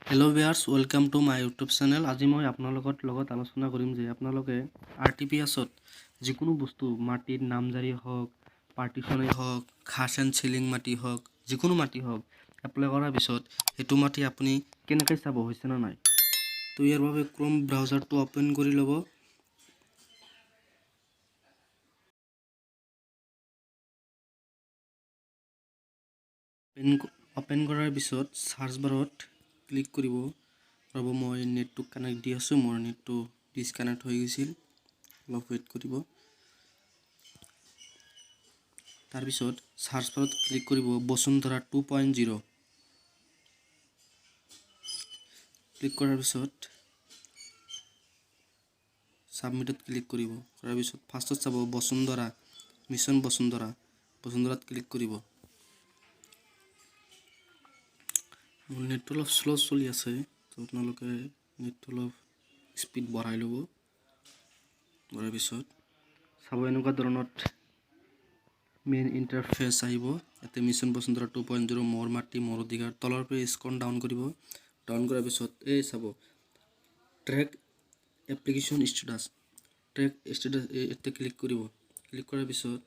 Hello viewers, welcome to my YouTube channel. আজি মই আপোনালোকৰ লগত আলোচনা কৰিম যে আপোনালোকে RTPS-ত যিকোনো বস্তু মাটিৰ নামজাৰি হওক, পাৰ্টিশনে হওক, খাস এণ্ড সিলিং মাটি হওক, যিকোনো মাটি হওক এপ্লাই কৰাৰ পিছত হেতু মাটি আপুনি কেনেকৈ চাব হৈছে না নাই। তো ইয়াৰ বাবে ক্ৰোম ব্ৰাউজাৰটো ওপেন কৰি ল'ব। ওপেন কৰাৰ পিছত সাৰ্চ বাৰত ক্লিক কৰিব। ৰব মই নেটটো কানেক্ট দি আছো, মোৰ নেটটো ডিসকানেক্ট হৈ গৈছিল, অলপ ওয়েট কৰিব। তাৰ পিছত সাৰ্চ বাৰত ক্লিক কৰিব বসুন্ধৰা 2.0। ক্লিক কৰাৰ পিছত সাবমিটত ক্লিক কৰিব। কৰাৰ পিছত ফাৰ্ষ্টত চাব বসুন্ধৰা মিছন বসুন্ধৰাত ক্লিক কৰিব। মোৰ নেটটো অলপ স্লো চলি আছে, তো আপোনালোকে নেটটো অলপ স্পীড বঢ়াই ল'ব। কৰাৰ পিছত চাব এনেকুৱা ধৰণত মেইন ইণ্টাৰফেচ আহিব। ইয়াতে মিছন বসুন্ধৰা 2.0 মোৰ মাটি মোৰ অধিকাৰ, তলৰ পৰা স্ক্ৰল ডাউন কৰিব। ডাউন কৰাৰ পিছত এই চাব ট্ৰেক এপ্লিকেশ্যন ষ্টেটাছ, এতে ক্লিক কৰিব। ক্লিক কৰাৰ পিছত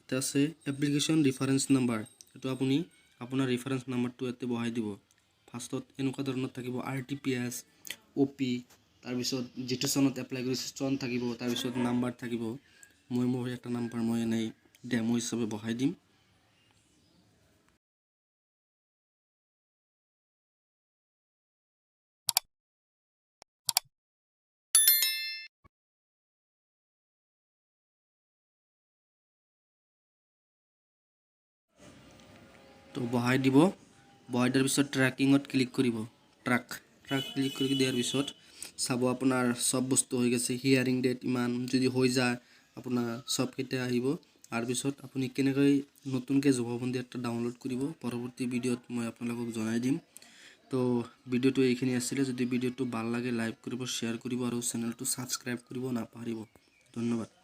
এটা আছে এপ্লিকেশ্যন ৰেফাৰেন্স নাম্বাৰ, এইটো আপুনি আপোনাৰ ৰেফাৰেন্স নাম্বাৰটো ইয়াতে বহাই দিব। ফাৰ্ষ্টত এনেকুৱা ধৰণত থাকিব RTPS OP, তাৰপিছত যিটো চনত এপ্লাই কৰিছে চন থাকিব, তাৰপিছত নাম্বাৰ থাকিব। মই মোৰ এটা নাম্বাৰ মই এনেই ডেমো হিচাপে বহাই দিম। তো বহাই দিব। বহাই দিয়াৰ পিছত ট্ৰেকিঙত ক্লিক কৰিব। ট্ৰাক ক্লিক কৰি দিয়াৰ পিছত চাব আপোনাৰ সব বস্তু হৈ গৈছে। হিয়াৰিং ডেট ইমান যদি হৈ যায় আপোনাৰ সব কেইটা আহিব। তাৰ পিছত আপুনি কেনেকৈ নতুনকৈ জবাববন্দী এটা ডাউনলোড কৰিব পৰৱৰ্তী ভিডিঅ'ত মই আপোনালোকক জনাই দিম। তো ভিডিঅ'টো এইখিনি আছিলে। যদি ভিডিঅ'টো ভাল লাগে লাইক কৰিব, শ্বেয়াৰ কৰিব আৰু চেনেলটো সাবস্ক্ৰাইব কৰিব নাপাহৰিব। ধন্যবাদ।